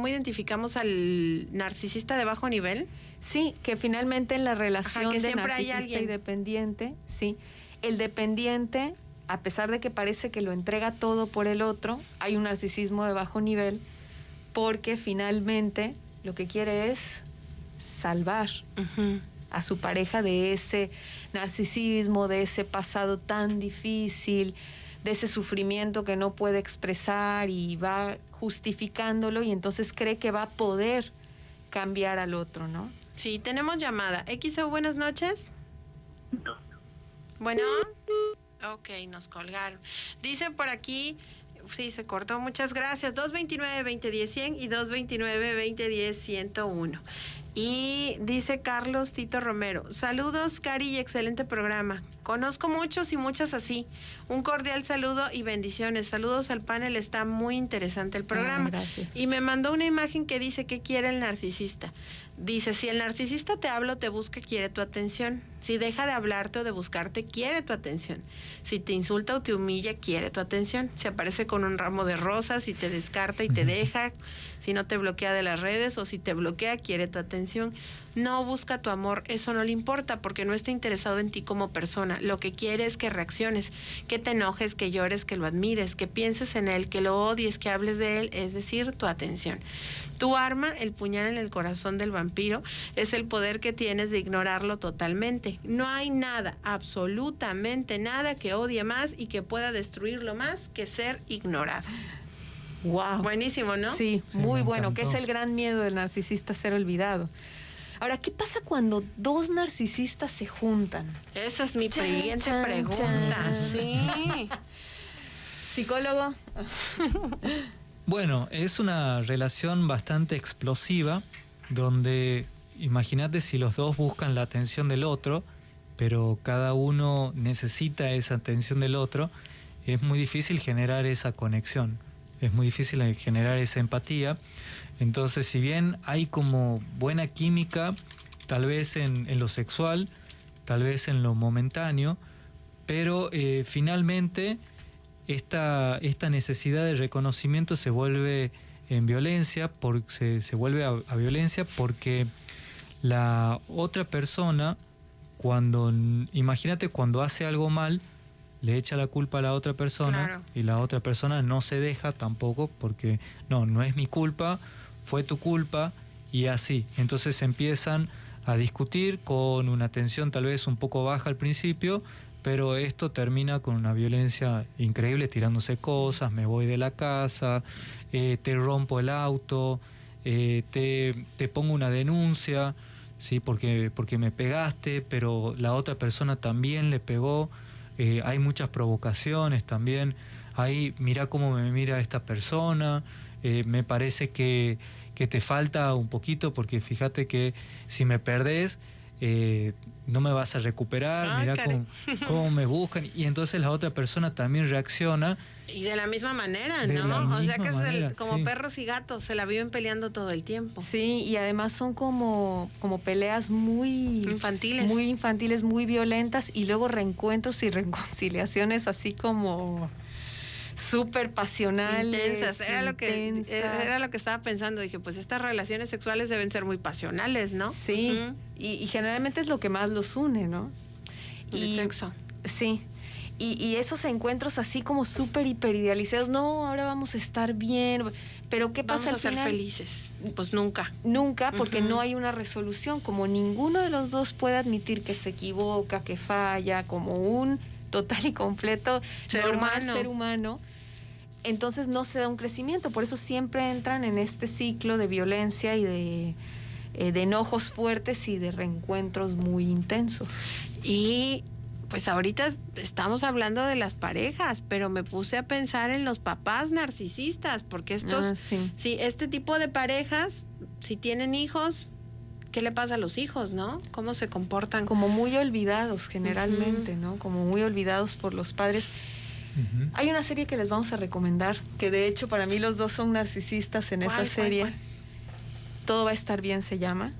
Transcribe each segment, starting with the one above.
cómo identificamos al narcisista de bajo nivel. Sí, que finalmente en la relación que de narcisista y dependiente, sí, el dependiente, a pesar de que parece que lo entrega todo por el otro, hay un narcisismo de bajo nivel, porque finalmente lo que quiere es salvar a su pareja de ese narcisismo, de ese pasado tan difícil, de ese sufrimiento que no puede expresar y va justificándolo y entonces cree que va a poder cambiar al otro, ¿no? Sí, tenemos llamada. XEU, buenas noches. Bueno, ok, nos colgaron. Dice por aquí, sí, se cortó, muchas gracias. 229-2010-100 y 229-2010-101. Y dice Carlos Tito Romero, saludos Cari y excelente programa. Conozco muchos y muchas así. Un cordial saludo y bendiciones. Saludos al panel, está muy interesante el programa. Gracias. Y me mandó una imagen que dice ¿qué quiere el narcisista? Dice, si el narcisista te habla o te busca, quiere tu atención. Si deja de hablarte o de buscarte, quiere tu atención. Si te insulta o te humilla, quiere tu atención. Si aparece con un ramo de rosas, si te descarta y te deja, si no te bloquea de las redes o si te bloquea, quiere tu atención. No busca tu amor, eso no le importa porque no está interesado en ti como persona. Lo que quiere es que reacciones, que te enojes, que llores, que lo admires, que pienses en él, que lo odies, que hables de él, es decir, tu atención. Tu arma, el puñal en el corazón del vampiro, es el poder que tienes de ignorarlo totalmente. No hay nada, absolutamente nada que odie más y que pueda destruirlo más que ser ignorado. Wow. Buenísimo, ¿no? Sí, muy bueno, que es el gran miedo del narcisista, ser olvidado. Ahora, ¿qué pasa cuando dos narcisistas se juntan? Esa es mi siguiente pregunta. Sí. ¿Psicólogo? Bueno, es una relación bastante explosiva, donde imagínate si los dos buscan la atención del otro, pero cada uno necesita esa atención del otro, es muy difícil generar esa conexión, es muy difícil generar esa empatía. Entonces, si bien hay como buena química, tal vez en lo sexual, tal vez en lo momentáneo, pero finalmente esta necesidad de reconocimiento se vuelve en violencia, se vuelve a violencia porque la otra persona, imagínate cuando hace algo mal, le echa la culpa a la otra persona, claro, y la otra persona no se deja tampoco porque no es mi culpa, fue tu culpa, y así. Entonces empiezan a discutir con una tensión tal vez un poco baja al principio, pero esto termina con una violencia increíble, tirándose cosas, me voy de la casa, te rompo el auto, te pongo una denuncia, ¿sí? porque me pegaste, pero la otra persona también le pegó. Hay muchas provocaciones también. Ahí mira cómo me mira esta persona, me parece que te falta un poquito, porque fíjate que si me perdés no me vas a recuperar, mira cómo me buscan, y entonces la otra persona también reacciona. Y de la misma manera, ¿no? O sea que es como sí, perros y gatos, se la viven peleando todo el tiempo. Sí, y además son como peleas muy infantiles, muy violentas, y luego reencuentros y reconciliaciones así como súper pasionales, intensas. Era lo que estaba pensando. Dije, pues estas relaciones sexuales deben ser muy pasionales, ¿no? Sí, y generalmente es lo que más los une, ¿no? El sexo. Sí. Y esos encuentros así como súper hiperidealizados, no, ahora vamos a estar bien, pero ¿qué pasa al final? Vamos a ser felices. Pues nunca. Nunca, porque no hay una resolución. Como ninguno de los dos puede admitir que se equivoca, que falla, como un total y completo ser humano, entonces no se da un crecimiento. Por eso siempre entran en este ciclo de violencia y de enojos fuertes y de reencuentros muy intensos. Y pues ahorita estamos hablando de las parejas, pero me puse a pensar en los papás narcisistas, porque sí, este tipo de parejas, si tienen hijos, ¿qué le pasa a los hijos, no? ¿Cómo se comportan? Como muy olvidados generalmente, ¿no? Como muy olvidados por los padres. Hay una serie que les vamos a recomendar, que de hecho para mí los dos son narcisistas en esa serie. ¿Cuál? Todo va a estar bien se llama.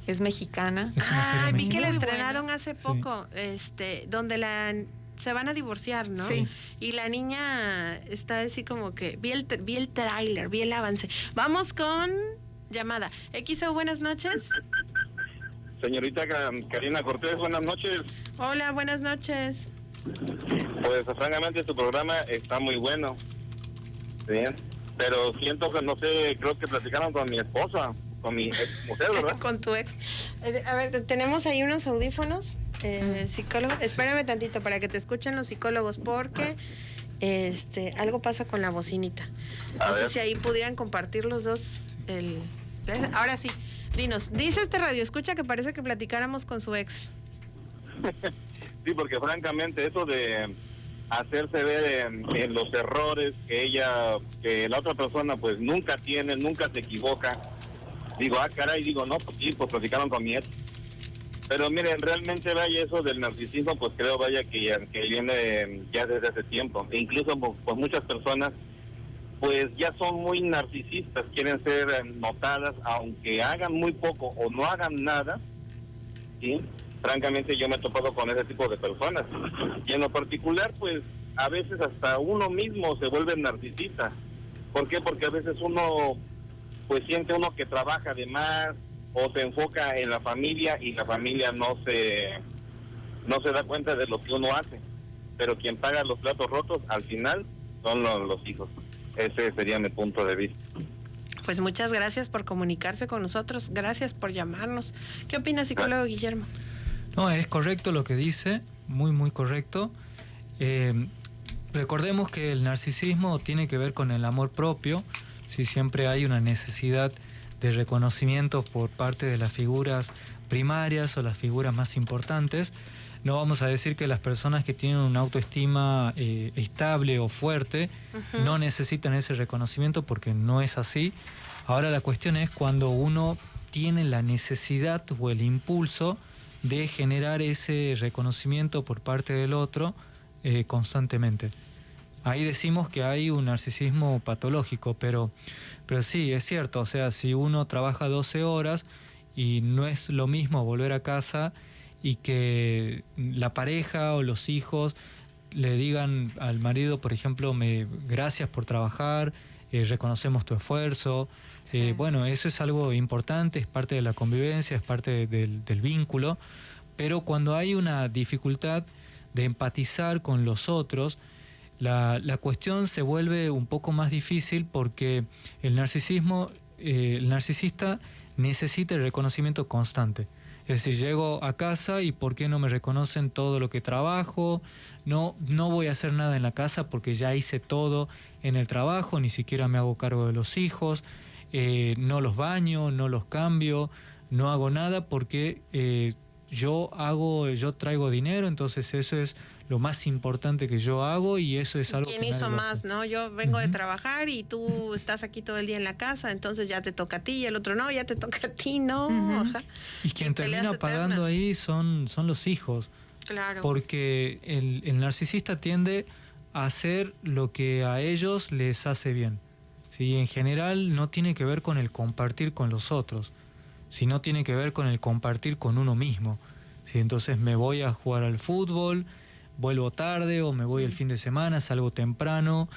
Es mexicana. Vi que la estrenaron hace poco, donde la se van a divorciar, ¿no? Sí. Y la niña está así como que, vi el tráiler, vi el avance. Vamos con llamada. XO, buenas noches. Señorita Karina Cortés, buenas noches. Hola, buenas noches. Pues francamente tu programa está muy bueno. Bien. Pero siento que, no sé, creo que platicaron con mi esposa, con mi ex mujer, ¿verdad? Con tu ex. A ver, tenemos ahí unos audífonos, psicólogo. Espérame tantito para que te escuchen los psicólogos, porque algo pasa con la bocinita. No sé si ahí pudieran compartir los dos. Ahora sí, dinos. Dice este radio escucha que parece que platicáramos con su ex. Sí, porque francamente eso de hacerse ver en los errores que la otra persona pues nunca tiene, nunca se equivoca. Digo, caray, digo, no, pues sí, pues platicaron con mi ex. Pero miren, realmente vaya eso del narcisismo, pues creo vaya que viene ya desde hace tiempo. E incluso pues muchas personas pues ya son muy narcisistas, quieren ser notadas, aunque hagan muy poco o no hagan nada, ¿sí? Francamente yo me he topado con ese tipo de personas. Y en lo particular, pues a veces hasta uno mismo se vuelve narcisista. ¿Por qué? Porque a veces uno pues siente uno que trabaja de más o se enfoca en la familia y la familia no se da cuenta de lo que uno hace. Pero quien paga los platos rotos al final son los hijos. Ese sería mi punto de vista. Pues muchas gracias por comunicarse con nosotros. Gracias por llamarnos. ¿Qué opina, psicólogo Guillermo? No, es correcto lo que dice, muy, muy correcto. Recordemos que el narcisismo tiene que ver con el amor propio. Sí, siempre hay una necesidad de reconocimiento por parte de las figuras primarias o las figuras más importantes. No vamos a decir que las personas que tienen una autoestima estable o fuerte no necesitan ese reconocimiento, porque no es así. Ahora la cuestión es cuando uno tiene la necesidad o el impulso de generar ese reconocimiento por parte del otro constantemente. Ahí decimos que hay un narcisismo patológico, pero sí, es cierto. O sea, si uno trabaja 12 horas y no es lo mismo volver a casa y que la pareja o los hijos le digan al marido, por ejemplo, gracias por trabajar, reconocemos tu esfuerzo. Sí. Bueno, eso es algo importante, es parte de la convivencia, es parte del vínculo, pero cuando hay una dificultad de empatizar con los otros, la cuestión se vuelve un poco más difícil, porque el narcisista necesita el reconocimiento constante. Es decir, llego a casa y ¿por qué no me reconocen todo lo que trabajo? No voy a hacer nada en la casa porque ya hice todo en el trabajo, ni siquiera me hago cargo de los hijos, no los baño, no los cambio, no hago nada porque yo traigo dinero, entonces eso es lo más importante que yo hago y eso es algo ¿Quién hizo más, no? Yo vengo de trabajar y tú estás aquí todo el día en la casa, entonces ya te toca a ti, y el otro no, ya te toca a ti, ¿no? Ajá. Y quien termina pagando ahí son los hijos. Claro. Porque el narcisista tiende a hacer lo que a ellos les hace bien. ¿Sí? En general no tiene que ver con el compartir con los otros, sino tiene que ver con el compartir con uno mismo. ¿Sí? Entonces me voy a jugar al fútbol, vuelvo tarde, o me voy el fin de semana, salgo temprano,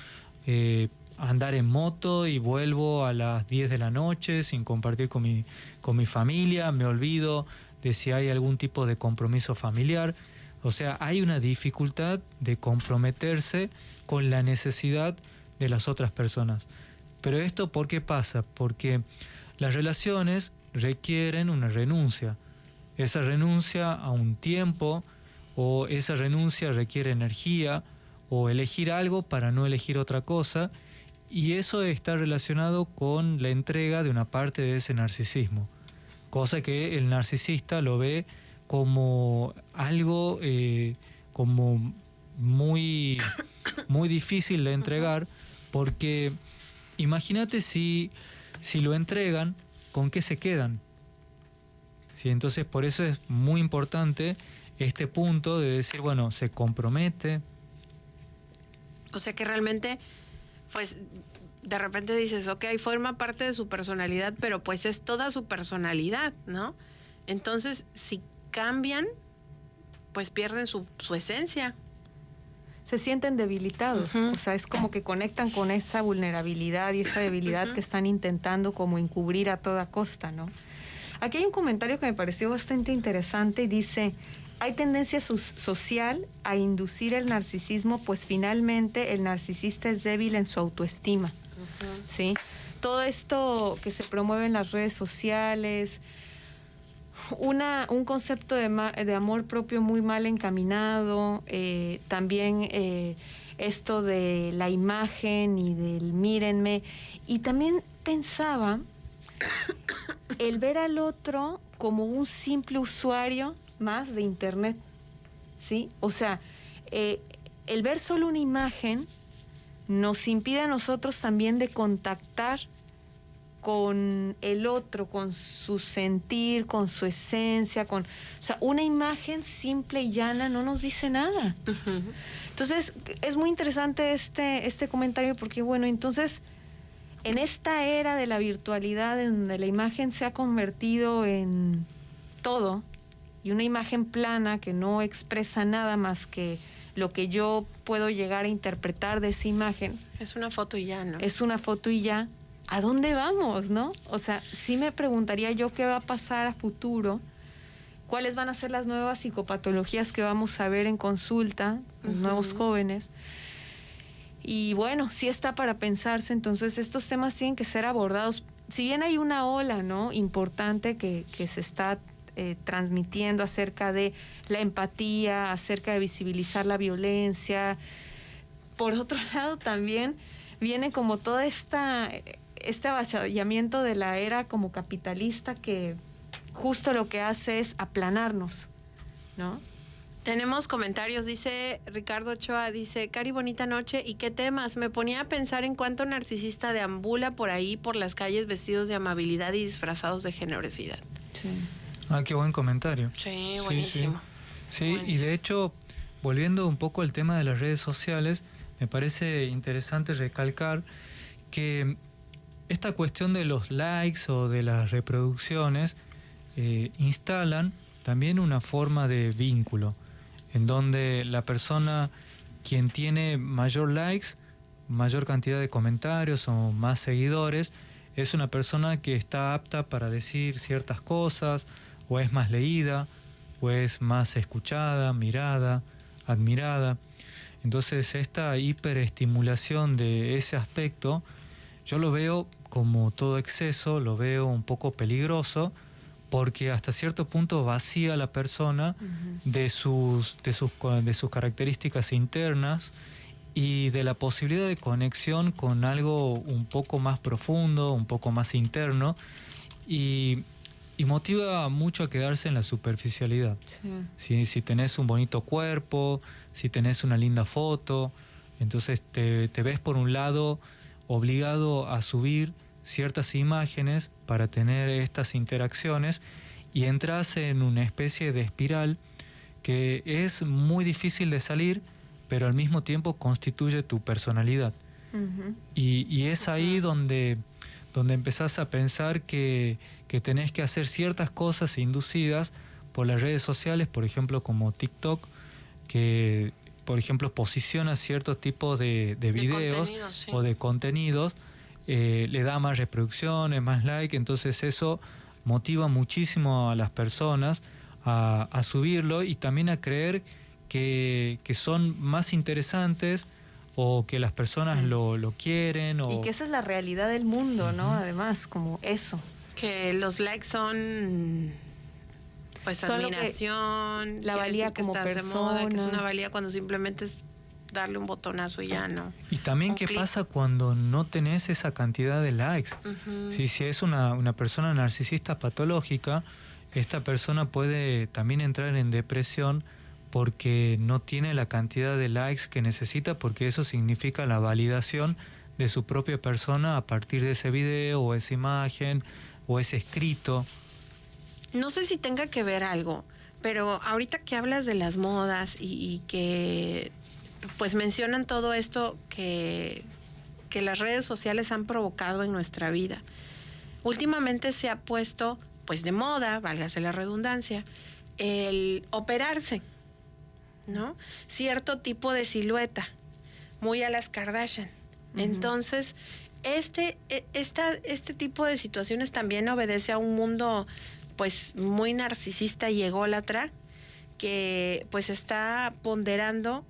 a andar en moto y vuelvo a las 10 de la noche sin compartir con mi familia, me olvido de si hay algún tipo de compromiso familiar. O sea, hay una dificultad de comprometerse con la necesidad de las otras personas. Pero esto, ¿por qué pasa? Porque las relaciones requieren una renuncia. Esa renuncia a un tiempo, o esa renuncia requiere energía, o elegir algo para no elegir otra cosa, y eso está relacionado con la entrega de una parte de ese narcisismo, cosa que el narcisista lo ve como algo como muy, muy difícil de entregar, porque imagínate si lo entregan, ¿con qué se quedan? ¿Sí? Entonces por eso es muy importante este punto de decir, bueno, se compromete. O sea que realmente, pues, de repente dices, ok, forma parte de su personalidad, pero pues es toda su personalidad, ¿no? Entonces, si cambian, pues pierden su esencia. se sienten debilitados. O sea, es como que conectan con esa vulnerabilidad y esa debilidad que están intentando como encubrir a toda costa, ¿no? Aquí hay un comentario que me pareció bastante interesante y dice: hay tendencia social a inducir el narcisismo, pues finalmente el narcisista es débil en su autoestima, ¿sí? Todo esto que se promueve en las redes sociales, un concepto de amor propio muy mal encaminado, también esto de la imagen y del mírenme, y también pensaba el ver al otro como un simple usuario más de internet, ¿sí? O sea, el ver solo una imagen nos impide a nosotros también de contactar con el otro, con su sentir, con su esencia, o sea, una imagen simple y llana no nos dice nada. Entonces, es muy interesante este comentario porque, bueno, entonces, en esta era de la virtualidad, en donde la imagen se ha convertido en todo, y una imagen plana que no expresa nada más que lo que yo puedo llegar a interpretar de esa imagen. Es una foto y ya, ¿no? Es una foto y ya. ¿A dónde vamos, no? O sea, sí me preguntaría yo qué va a pasar a futuro, cuáles van a ser las nuevas psicopatologías que vamos a ver en consulta, los nuevos jóvenes. Y bueno, sí está para pensarse, entonces estos temas tienen que ser abordados. Si bien hay una ola, ¿no?, importante que se está transmitiendo acerca de la empatía, acerca de visibilizar la violencia, por otro lado también viene como todo este avasallamiento de la era como capitalista que justo lo que hace es aplanarnos, ¿no? Tenemos comentarios, dice Ricardo Ochoa, dice: Cari, bonita noche, ¿y qué temas? Me ponía a pensar en cuánto narcisista deambula por ahí, por las calles, vestidos de amabilidad y disfrazados de generosidad. Sí. Ah, qué buen comentario. Sí, buenísimo. Sí, Buenísimo. Y de hecho, volviendo un poco al tema de las redes sociales, me parece interesante recalcar que esta cuestión de los likes o de las reproducciones instalan también una forma de vínculo, en donde la persona, quien tiene mayor likes, mayor cantidad de comentarios o más seguidores, es una persona que está apta para decir ciertas cosas, o es más leída, o es más escuchada, mirada, admirada. Entonces esta hiperestimulación de ese aspecto, yo lo veo como todo exceso, lo veo un poco peligroso, porque hasta cierto punto vacía a la persona de sus características internas y de la posibilidad de conexión con algo un poco más profundo, un poco más interno, y motiva mucho a quedarse en la superficialidad. Sí. Si tenés un bonito cuerpo, si tenés una linda foto, entonces te ves por un lado obligado a subir ciertas imágenes para tener estas interacciones y entras en una especie de espiral que es muy difícil de salir, pero al mismo tiempo constituye tu personalidad. Y es ahí donde empezás a pensar que tenés que hacer ciertas cosas inducidas por las redes sociales, por ejemplo como TikTok, que por ejemplo posiciona ciertos tipos de videos sí, o de contenidos, le da más reproducciones, más like, entonces eso motiva muchísimo a las personas a subirlo y también a creer que son más interesantes o que las personas lo quieren. Y que esa es la realidad del mundo, ¿no? Además, como eso. Que los likes son, pues, son admiración. La valía que como estás persona. de moda, que es una valía cuando simplemente es darle un botonazo y ya, ¿no? Y también qué pasa cuando no tenés esa cantidad de likes. Si es una persona narcisista patológica, esta persona puede también entrar en depresión porque no tiene la cantidad de likes que necesita, porque eso significa la validación de su propia persona a partir de ese video o esa imagen o ese escrito. No sé si tenga que ver algo, pero ahorita que hablas de las modas y que pues mencionan todo esto que las redes sociales han provocado en nuestra vida. Últimamente se ha puesto pues de moda, válgase la redundancia, el operarse. ¿no? Cierto tipo de silueta, muy a las Kardashian. Entonces, este tipo de situaciones también obedece a un mundo pues muy narcisista y ególatra, que pues está ponderando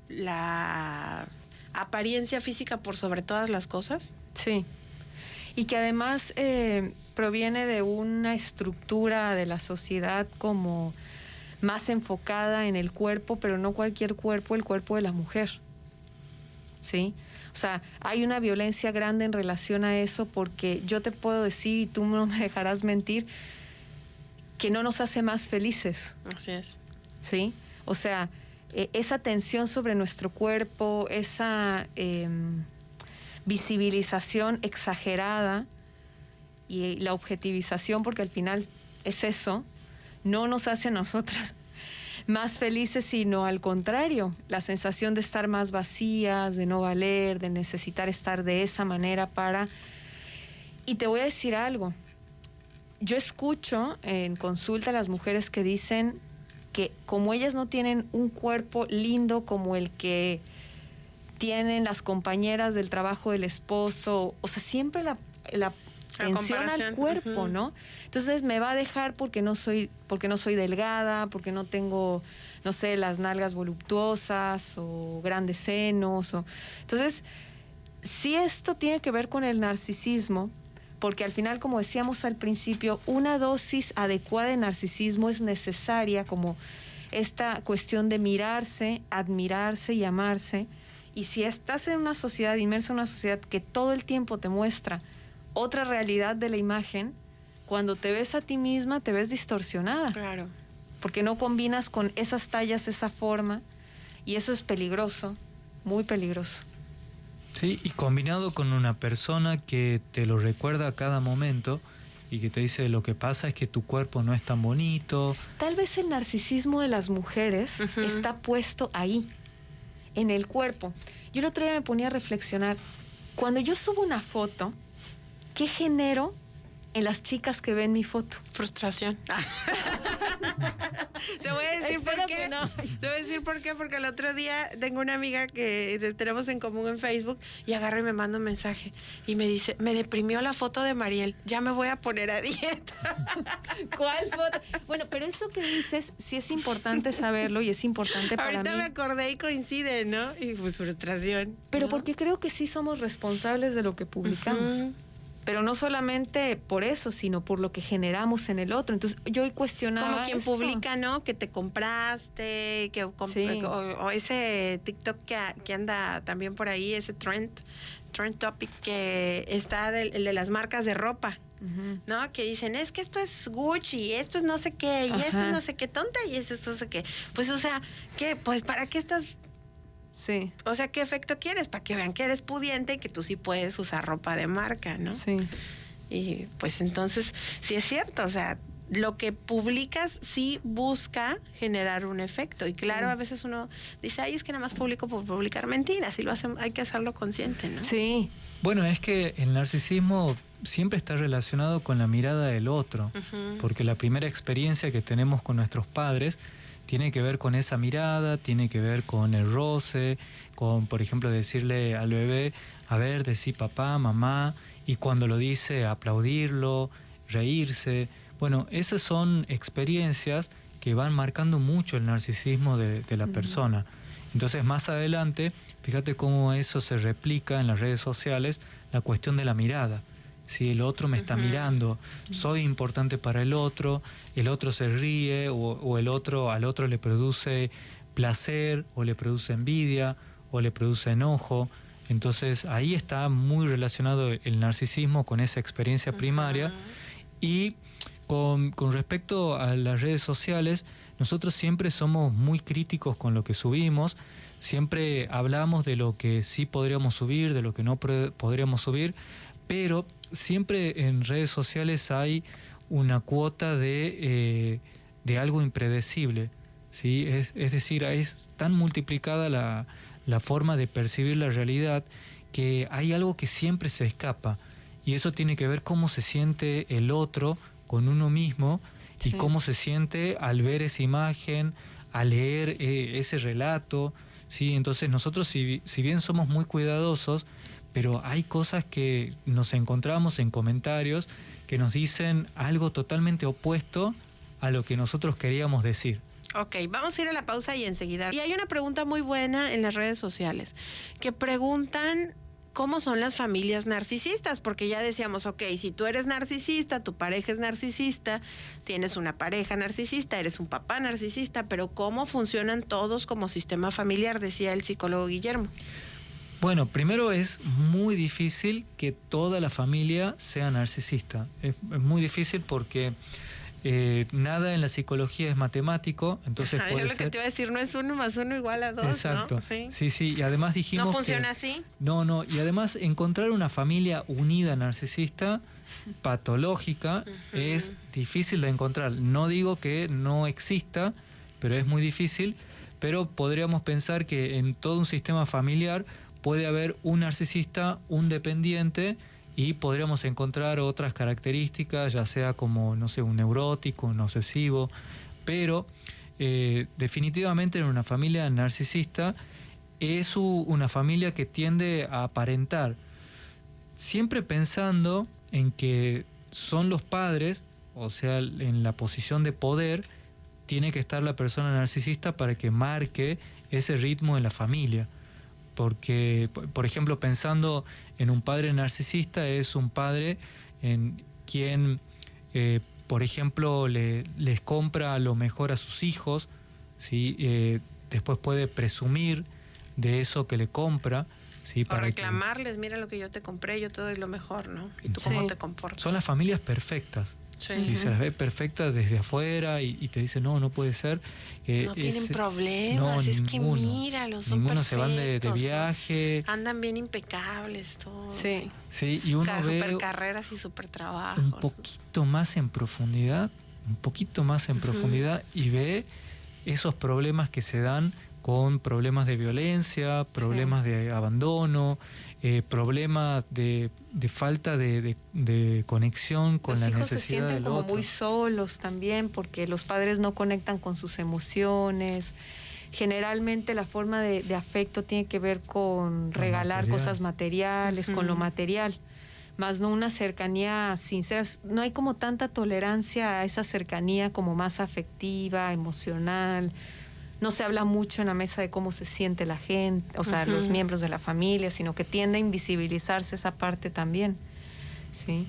la apariencia física por sobre todas las cosas. Sí. Y que además proviene de una estructura de la sociedad como más enfocada en el cuerpo, pero no cualquier cuerpo, el cuerpo de la mujer. ¿Sí? O sea, hay una violencia grande en relación a eso, porque yo te puedo decir, y tú no me dejarás mentir, que no nos hace más felices. Así es. ¿Sí? O sea, esa tensión sobre nuestro cuerpo, esa visibilización exagerada y la objetivización, porque al final es eso, no nos hace a nosotras más felices, sino al contrario, la sensación de estar más vacías, de no valer, de necesitar estar de esa manera para... Y te voy a decir algo, yo escucho en consulta a las mujeres que dicen que como ellas no tienen un cuerpo lindo como el que tienen las compañeras del trabajo del esposo, o sea, siempre la atención al cuerpo, ¿no? Entonces me va a dejar porque no soy delgada, porque no tengo, no sé, las nalgas voluptuosas o grandes senos. Entonces, sí, esto tiene que ver con el narcisismo, porque al final, como decíamos al principio, una dosis adecuada de narcisismo es necesaria, como esta cuestión de mirarse, admirarse y amarse. Y si estás en una sociedad, inmersa en una sociedad que todo el tiempo te muestra otra realidad de la imagen, cuando te ves a ti misma te ves distorsionada. Claro. Porque no combinas con esas tallas, esa forma, y eso es peligroso, muy peligroso. Sí, y combinado con una persona que te lo recuerda a cada momento y que te dice lo que pasa es que tu cuerpo no es tan bonito. Tal vez el narcisismo de las mujeres está puesto ahí, en el cuerpo. Yo el otro día me ponía a reflexionar, cuando yo subo una foto, ¿qué genero en las chicas que ven mi foto? Frustración. Te voy a decir por qué. No. Te voy a decir por qué, porque el otro día tengo una amiga que tenemos en común en Facebook y agarra y me manda un mensaje y me dice, me deprimió la foto de Mariel, ya me voy a poner a dieta. ¿Cuál foto? Bueno, pero eso que dices sí es importante saberlo y es importante para mí. Ahorita me acordé y coincide, ¿no? Y pues frustración. Pero ¿no? porque creo que sí somos responsables de lo que publicamos. Pero no solamente por eso, sino por lo que generamos en el otro. Entonces, yo hoy cuestionaba como quien esto. publica, ¿no? Que te compraste, Sí. o ese TikTok que anda también por ahí, ese trend topic que está el de las marcas de ropa, ¿no? Que dicen, es que esto es Gucci, esto es no sé qué, y esto es no sé qué tonta, y esto es no sé qué. Pues, o sea, ¿qué? Pues, ¿para qué estás...? Sí. O sea, ¿qué efecto quieres? Para que vean que eres pudiente y que tú sí puedes usar ropa de marca, ¿no? Sí. Y pues entonces, sí es cierto, o sea, lo que publicas sí busca generar un efecto. Y claro, Sí. a veces uno dice, ay, es que nada más publico por publicar mentiras, y lo hacen, hay que hacerlo consciente, ¿no? Sí. Bueno, es que el narcisismo siempre está relacionado con la mirada del otro, porque la primera experiencia que tenemos con nuestros padres tiene que ver con esa mirada, tiene que ver con el roce, con, por ejemplo, decirle al bebé, a ver, decí papá, mamá, y cuando lo dice, aplaudirlo, reírse. Bueno, esas son experiencias que van marcando mucho el narcisismo de la persona. Entonces, más adelante, fíjate cómo eso se replica en las redes sociales, la cuestión de la mirada. Si el otro me está mirando, soy importante para el otro se ríe o el otro al otro le produce placer o le produce envidia o le produce enojo. Entonces ahí está muy relacionado el narcisismo con esa experiencia primaria. Y con respecto a las redes sociales, nosotros siempre somos muy críticos con lo que subimos, siempre hablamos de lo que sí podríamos subir, de lo que no podríamos subir, pero siempre en redes sociales hay una cuota de algo impredecible, ¿sí? Es decir, es tan multiplicada la forma de percibir la realidad que hay algo que siempre se escapa, y eso tiene que ver cómo se siente el otro con uno mismo y cómo se siente al ver esa imagen, a leer ese relato, ¿sí? Entonces nosotros, si bien somos muy cuidadosos, pero hay cosas que nos encontramos en comentarios que nos dicen algo totalmente opuesto a lo que nosotros queríamos decir. Ok, vamos a ir a la pausa y enseguida. Y hay una pregunta muy buena en las redes sociales, que preguntan cómo son las familias narcisistas, porque ya decíamos, ok, si tú eres narcisista, tu pareja es narcisista, tienes una pareja narcisista, eres un papá narcisista, pero ¿cómo funcionan todos como sistema familiar? Decía el psicólogo Guillermo. Bueno, primero es muy difícil que toda la familia sea narcisista. Es muy difícil porque nada en la psicología es matemático, entonces puede lo ser... que te iba a decir, no es 1 más 1 igual a 2, Exacto. ¿no? Sí, y además dijimos ¿No funciona que, así? No, y además encontrar una familia unida narcisista, patológica, es difícil de encontrar. No digo que no exista, pero es muy difícil, pero podríamos pensar que en todo un sistema familiar puede haber un narcisista, un dependiente, y podríamos encontrar otras características, ya sea como, no sé, un neurótico, un obsesivo, pero definitivamente en una familia narcisista es una familia que tiende a aparentar, siempre pensando en que son los padres, o sea, en la posición de poder, tiene que estar la persona narcisista para que marque ese ritmo en la familia. Porque, por ejemplo, pensando en un padre narcisista, es un padre en quien, por ejemplo, les compra lo mejor a sus hijos, ¿sí? Después puede presumir de eso que le compra, ¿sí? Para reclamarles, mira lo que yo te compré, yo te doy lo mejor, ¿no? ¿Y tú cómo te comportas? Son las familias perfectas. Sí. Y se las ve perfectas desde afuera y te dice, no puede ser. No tienen problemas, es ninguno, que míralos, son ninguno perfectos. Se van de viaje. ¿No? Andan bien impecables todos. Sí, y uno ve super carreras y super trabajos. un poquito más en profundidad, y ve esos problemas que se dan con problemas de violencia, problemas de abandono, problemas de falta de conexión con la necesidad del otro. Los hijos se sienten como muy solos también porque los padres no conectan con sus emociones. Generalmente la forma de afecto tiene que ver con regalar cosas materiales, con lo material, más no una cercanía sincera. No hay como tanta tolerancia a esa cercanía como más afectiva, emocional. No se habla mucho en la mesa de cómo se siente la gente, o sea, los miembros de la familia, sino que tiende a invisibilizarse esa parte también, ¿sí?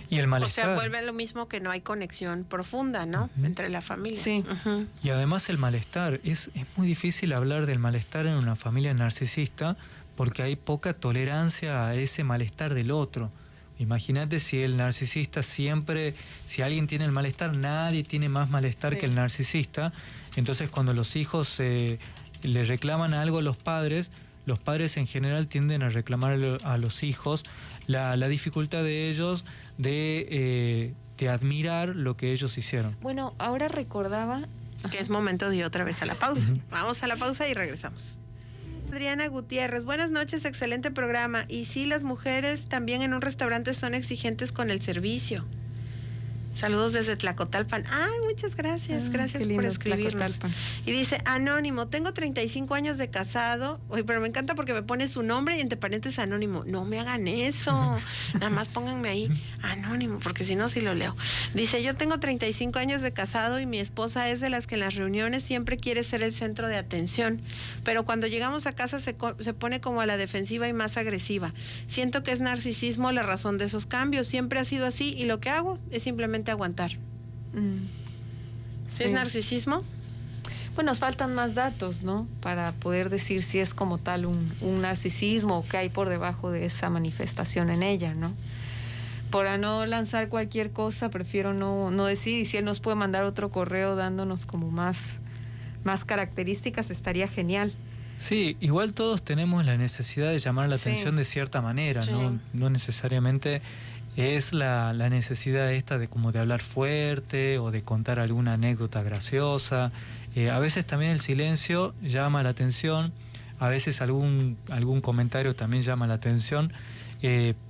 Y el malestar. O sea, vuelve a lo mismo, que no hay conexión profunda, ¿no? Entre la familia. Sí. Y además el malestar. Es muy difícil hablar del malestar en una familia narcisista porque hay poca tolerancia a ese malestar del otro. Imagínate si el narcisista siempre, si alguien tiene el malestar, nadie tiene más malestar que el narcisista. Entonces cuando los hijos le reclaman algo a los padres en general tienden a reclamar a los hijos la dificultad de ellos de admirar lo que ellos hicieron. Bueno, ahora recordaba que es momento de ir otra vez a la pausa. Vamos a la pausa y regresamos. Adriana Gutiérrez, buenas noches, excelente programa. Y sí, las mujeres también en un restaurante son exigentes con el servicio. Saludos desde Tlacotalpan. Ay, muchas gracias. Gracias por escribirnos. Y dice, anónimo, tengo 35 años de casado. Oye, pero me encanta porque me pone su nombre y entre paréntesis anónimo. No me hagan eso. Nada más pónganme ahí anónimo, porque si no, sí lo leo. Dice, yo tengo 35 años de casado y mi esposa es de las que en las reuniones siempre quiere ser el centro de atención. Pero cuando llegamos a casa se pone como a la defensiva y más agresiva. Siento que es narcisismo la razón de esos cambios. Siempre ha sido así y lo que hago es simplemente aguantar. ¿Sí es narcisismo? Bueno, nos faltan más datos, ¿no? Para poder decir si es como tal un narcisismo o qué hay por debajo de esa manifestación en ella, ¿no? Para no lanzar cualquier cosa, prefiero no decir. Y si él nos puede mandar otro correo dándonos como más características, estaría genial. Sí, igual todos tenemos la necesidad de llamar la atención de cierta manera, no necesariamente es la necesidad esta de como de hablar fuerte o de contar alguna anécdota graciosa. A veces también el silencio llama la atención, a veces algún comentario también llama la atención,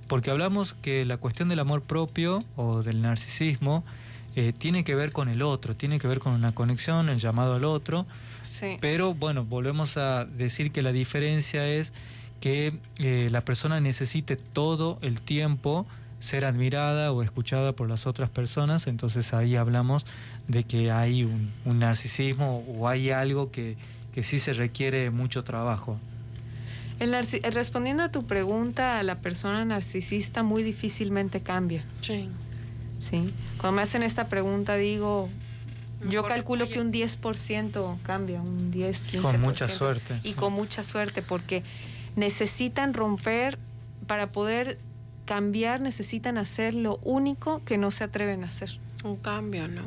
porque hablamos que la cuestión del amor propio o del narcisismo tiene que ver con el otro, tiene que ver con una conexión, el llamado al otro. Sí. Pero bueno, volvemos a decir que la diferencia es que la persona necesite todo el tiempo ser admirada o escuchada por las otras personas. Entonces ahí hablamos de que hay un narcisismo o hay algo que sí se requiere mucho trabajo. Respondiendo a tu pregunta, la persona narcisista muy difícilmente cambia. Sí. Sí. Cuando me hacen esta pregunta digo, yo Mejor calculo que un 10% cambia, un 10-15%. Con mucha suerte. Y sí. con mucha suerte, porque necesitan romper, para poder cambiar necesitan hacer lo único que no se atreven a hacer. Un cambio, ¿no?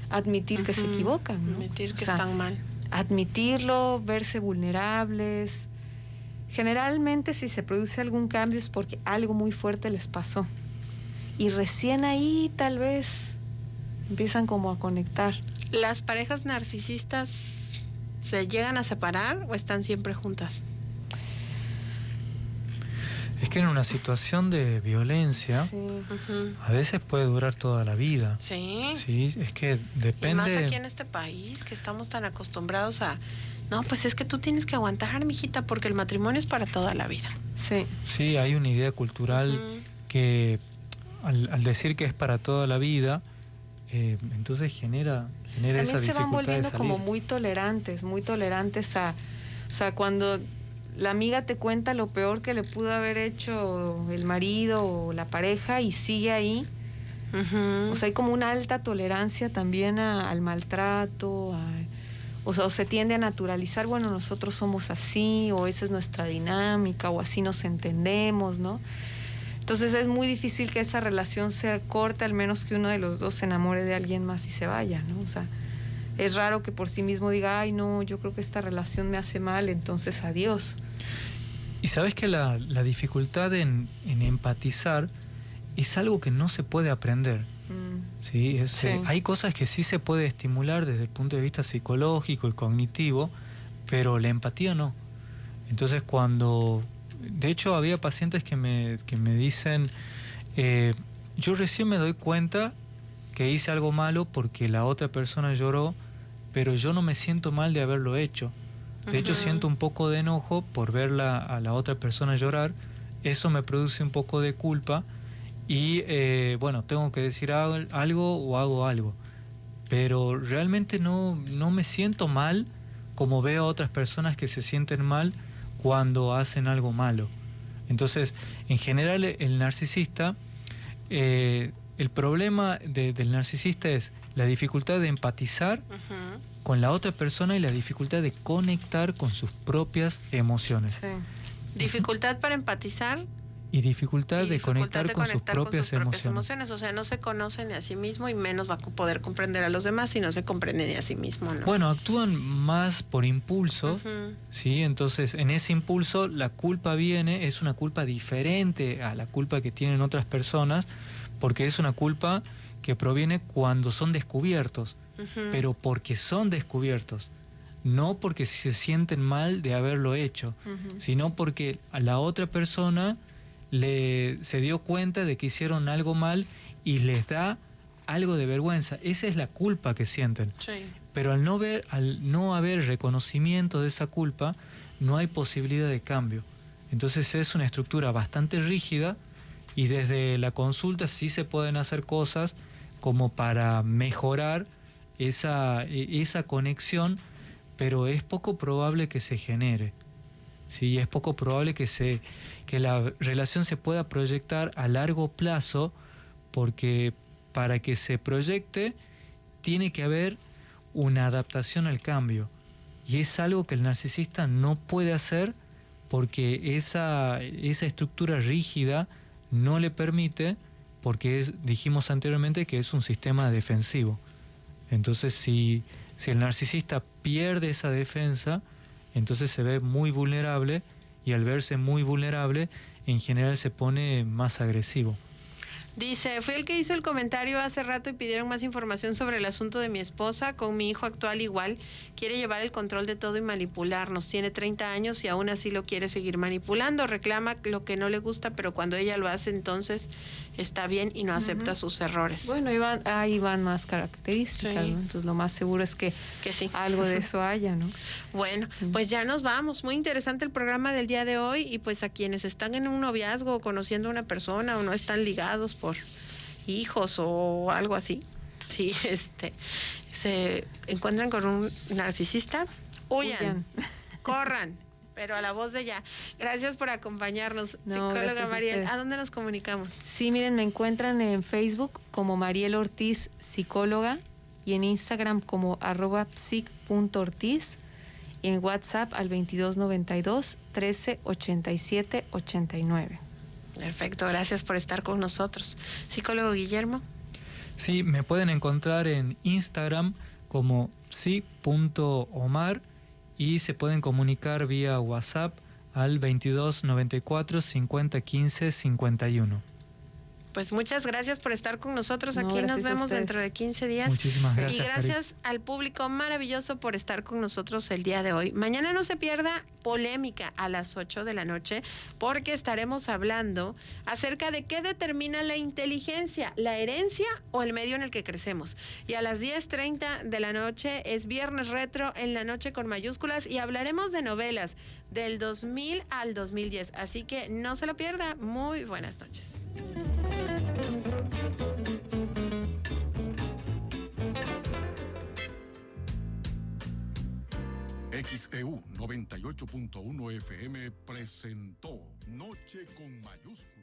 Admitir que se equivocan, ¿no? Admitir que O sea, están mal. admitirlo, verse vulnerables. Generalmente si se produce algún cambio es porque algo muy fuerte les pasó. Y recién ahí tal vez empiezan como a conectar. ¿Las parejas narcisistas se llegan a separar o están siempre juntas? Es que en una situación de violencia, Sí. a veces puede durar toda la vida. Sí. Sí, es que Y más aquí depende. en este país, que estamos tan acostumbrados a... No, pues es que tú tienes que aguantar, mijita, porque el matrimonio es para toda la vida. Sí. Sí, hay una idea cultural que al decir que es para toda la vida, entonces genera esa También se dificultad van volviendo de salir. como muy tolerantes a... O sea, cuando la amiga te cuenta lo peor que le pudo haber hecho el marido o la pareja y sigue ahí. O sea, hay como una alta tolerancia también al maltrato, o sea, o se tiende a naturalizar, bueno, nosotros somos así, o esa es nuestra dinámica, o así nos entendemos, ¿no? Entonces es muy difícil que esa relación sea corta, al menos que uno de los dos se enamore de alguien más y se vaya, ¿no? O sea, es raro que por sí mismo diga, ay, no, yo creo que esta relación me hace mal, entonces adiós. Y sabes que la dificultad en empatizar es algo que no se puede aprender. Sí, Sí. Hay cosas que sí se puede estimular desde el punto de vista psicológico y cognitivo, pero la empatía no. Entonces de hecho había pacientes que me dicen, yo recién me doy cuenta que hice algo malo porque la otra persona lloró, pero yo no me siento mal de haberlo hecho. De hecho siento un poco de enojo por ver a la otra persona llorar, eso me produce un poco de culpa. Y bueno, tengo que decir algo o hago algo. Pero realmente no me siento mal como veo a otras personas que se sienten mal cuando hacen algo malo. Entonces, en general, el narcisista, el problema del narcisista es la dificultad de empatizar con la otra persona y la dificultad de conectar con sus propias emociones. Sí. Dificultad para empatizar. Y dificultad de conectar con sus propias emociones. O sea, no se conocen ni a sí mismo y menos va a poder comprender a los demás si no se comprende ni a sí mismo, ¿no? Bueno, actúan más por impulso, ¿sí? Entonces, en ese impulso la culpa es una culpa diferente a la culpa que tienen otras personas, porque es una culpa que proviene cuando son descubiertos, pero porque son descubiertos. No porque se sienten mal de haberlo hecho, sino porque a la otra persona se dio cuenta de que hicieron algo mal y les da algo de vergüenza. Esa es la culpa que sienten. Sí. Pero al no haber reconocimiento de esa culpa, no hay posibilidad de cambio. Entonces es una estructura bastante rígida y desde la consulta sí se pueden hacer cosas como para mejorar esa conexión, pero es poco probable que se genere. Sí, es poco probable que la relación se pueda proyectar a largo plazo, porque para que se proyecte tiene que haber una adaptación al cambio. Y es algo que el narcisista no puede hacer porque esa estructura rígida no le permite, porque dijimos anteriormente que es un sistema defensivo. Entonces si el narcisista pierde esa defensa, entonces se ve muy vulnerable y al verse muy vulnerable, en general se pone más agresivo. Dice, fui el que hizo el comentario hace rato y pidieron más información sobre el asunto de mi esposa. Con mi hijo actual igual, quiere llevar el control de todo y manipularnos. Tiene 30 años y aún así lo quiere seguir manipulando. Reclama lo que no le gusta, pero cuando ella lo hace, entonces está bien y no acepta sus errores. Bueno, ahí van más características, Sí. ¿no? Entonces lo más seguro es que sí. Algo de eso haya, ¿no? Bueno, pues ya nos vamos. Muy interesante el programa del día de hoy y pues a quienes están en un noviazgo o conociendo a una persona o no están ligados por hijos o algo así, si se encuentran con un narcisista, huyan. Corran, pero a la voz de ya. Gracias por acompañarnos, psicóloga Mariel. ¿A dónde nos comunicamos? Sí, miren, me encuentran en Facebook como Mariel Ortiz, psicóloga, y en Instagram como @psic.ortiz, y en WhatsApp al 2292 13 87 89. Perfecto, gracias por estar con nosotros. Psicólogo Guillermo. Sí, me pueden encontrar en Instagram como psi.omar y se pueden comunicar vía WhatsApp al 2294 50 15 51. Pues muchas gracias por estar con nosotros. No, Aquí nos vemos a dentro de 15 días. Muchísimas gracias. Y gracias al público maravilloso por estar con nosotros el día de hoy. Mañana no se pierda Polémica a las 8 de la noche, porque estaremos hablando acerca de qué determina la inteligencia, la herencia o el medio en el que crecemos. Y a las 10:30 de la noche es Viernes Retro en la noche con mayúsculas y hablaremos de novelas del 2000 al 2010. Así que no se lo pierda. Muy buenas noches. XEU 98.1 FM presentó Noche con mayúsculas.